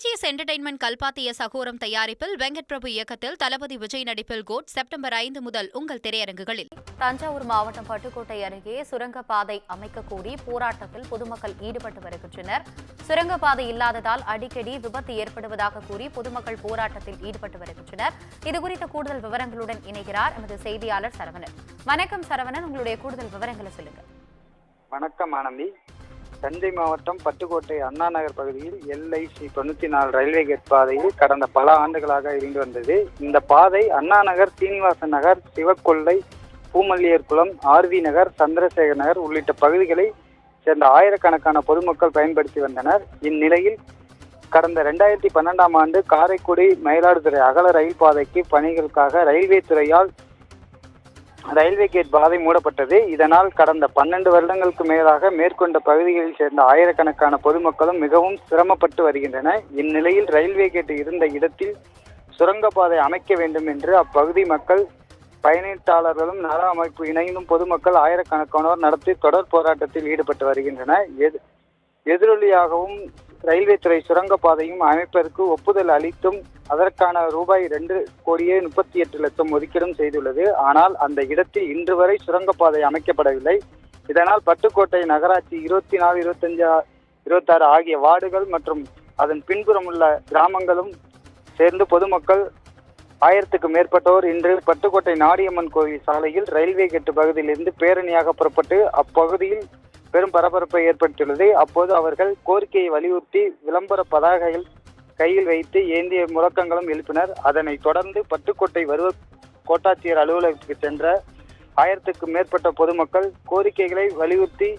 AGS entertainment கல்பாத்திய சகோரம் தயாரிப்பில் வெங்கட் பிரபு இயக்கத்தில் தளபதி விஜய் நடிப்பில் கோட் செப்டம்பர் 5 முதல் உங்கள் திரையரங்குகளில். தஞ்சாவூர் மாவட்டம் பட்டுக்கோட்டை அருகே சுரங்கப்பாதை அமைக்க கோரி போராட்டத்தில் பொதுமக்கள் ஈடுபட்டு வருகின்றனர். சுரங்கப்பாதை இல்லாததால் அடிக்கடி விபத்து ஏற்படுவதாக கூறி பொதுமக்கள் போராட்டத்தில் ஈடுபட்டு வருகின்றனர். இதுகுறித்த கூடுதல் விவரங்களுடன் இணைகிறார் எமது செய்தியாளர் சரவணன். வணக்கம் சரவணன், உங்களுடைய கூடுதல் விவரங்களை சொல்லுங்க. வணக்கம் ஆனந்தி. தஞ்சை மாவட்டம் பட்டுக்கோட்டை அண்ணா நகர் பகுதியில் LIC 94 ரயில்வே கேட் பாதையில் கடந்த பல ஆண்டுகளாக இருந்து வந்தது. இந்த பாதை அண்ணா நகர், சீனிவாசன் நகர், சிவக்கொல்லை, பூமல்லியர் குளம், RV நகர், சந்திரசேகர் நகர் உள்ளிட்ட பகுதிகளை சேர்ந்த ஆயிரக்கணக்கான பொதுமக்கள் பயன்படுத்தி வந்தனர். இந்நிலையில் கடந்த 2012ஆம் ஆண்டு காரைக்குடி மயிலாடுதுறை அகல ரயில் பாதைக்கு பணிகளுக்காக ரயில்வே துறையால் ரயில்வே கேட் பாதை மூடப்பட்டது. இதனால் கடந்த 12 வருடங்களுக்கு மேலாக மேற்கொண்ட பகுதிகளில் சேர்ந்த ஆயிரக்கணக்கான பொதுமக்களும் மிகவும் சிரமப்பட்டு வருகின்றனர். இந்நிலையில் ரயில்வே கேட் இருந்த இடத்தில் சுரங்கப்பாதை அமைக்க வேண்டும் என்று அப்பகுதி மக்கள், பயணீட்டாளர்களும் நல அமைப்பு இணைந்தும் பொதுமக்கள் ஆயிரக்கணக்கானோர் நடத்தி தொடர் போராட்டத்தில் ஈடுபட்டு வருகின்றனர். எதிரொலியாகவும் ரயில்வே துறை சுரங்கப்பாதையும் அமைப்பதற்கு ஒப்புதல் அளித்தும் அதற்கான ரூபாய் 2,38,00,000 ஒதுக்கீடும் செய்துள்ளது. ஆனால் அந்த இடத்தில் இன்று வரை சுரங்கப்பாதை அமைக்கப்படவில்லை. இதனால் பட்டுக்கோட்டை நகராட்சி 24, 25, 26 ஆகிய வார்டுகள் மற்றும் அதன் பின்புறம் உள்ள கிராமங்களும் சேர்ந்து பொதுமக்கள் 1000க்கும் மேற்பட்டோர் இன்று பட்டுக்கோட்டை நாடியம்மன் கோவில் சாலையில் ரயில்வே கேட்டு பகுதியிலிருந்து பேரணியாக புறப்பட்டு அப்பகுதியில் பெரும் பரபரப்பை ஏற்படுத்தியுள்ளது. அப்போது அவர்கள் கோரிக்கையை வலியுறுத்தி விளம்பர பதாகைகள் கையில் வைத்து ஏந்திய முழக்கங்களும் எழுப்பினர். அதனைத் தொடர்ந்து பட்டுக்கோட்டை வருவாய் கோட்டாட்சியர் அலுவலகத்துக்கு சென்ற 1000க்கும் மேற்பட்ட பொதுமக்கள் கோரிக்கைகளை வலியுறுத்தி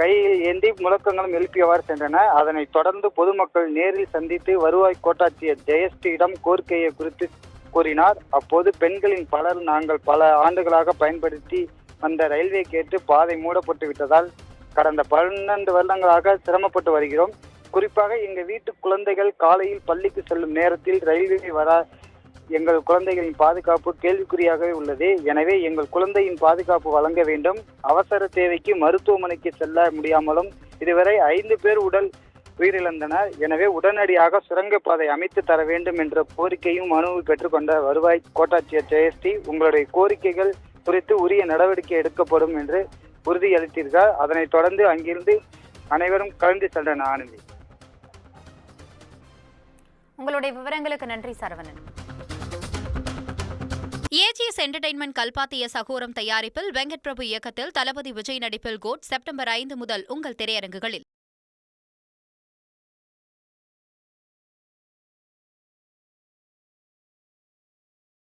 கையில் ஏந்தி முழக்கங்களும் எழுப்பியவாறு சென்றனர். அதனைத் தொடர்ந்து பொதுமக்கள் நேரில் சந்தித்து வருவாய் கோட்டாட்சியர் ஜெயஸ்ரீயிடம் கோரிக்கையை குறித்து கூறினார். அப்போது பெண்களின் பலர், நாங்கள் பல ஆண்டுகளாக பயன்படுத்தி வந்த ரயில்வே கேட்டு பாதை மூடப்பட்டு விட்டதால் கடந்த 12 வருடங்களாக சிரமப்பட்டு வருகிறோம். குறிப்பாக எங்கள் வீட்டு குழந்தைகள் காலையில் பள்ளிக்கு செல்லும் நேரத்தில் ரயில்வே எங்கள் குழந்தைகளின் பாதுகாப்பு கேள்விக்குறியாகவே உள்ளது. எனவே எங்கள் குழந்தையின் பாதுகாப்பு வழங்க வேண்டும். அவசர தேவைக்கு மருத்துவமனைக்கு செல்ல முடியாமலும் இதுவரை 5 பேர் உயிரிழந்தனர். எனவே உடனடியாக சுரங்கப்பாதை அமைத்து தர வேண்டும் என்ற கோரிக்கையும் மனுவை பெற்றுக்கொண்ட வருவாய் கோட்டாட்சியர் ஜெயஸ்ரீ, உங்களுடைய கோரிக்கைகள் குறித்து உரிய நடவடிக்கை எடுக்கப்படும் என்று உறுதியளித்தீர்கள். அதனைத் தொடர்ந்து அங்கிருந்து அனைவரும் கலந்து சென்றனர். ஆனந்தி, உங்களுடைய விவரங்களுக்கு நன்றி சரவணன். ஏஜிஎஸ் என்டர்டெயின்மெண்ட் கல்பாத்திய சகோரம் தயாரிப்பில் வெங்கட் பிரபு இயக்கத்தில் தளபதி விஜய் நடிப்பில் கோட் செப்டம்பர் 5 முதல் உங்கள் திரையரங்குகளில்.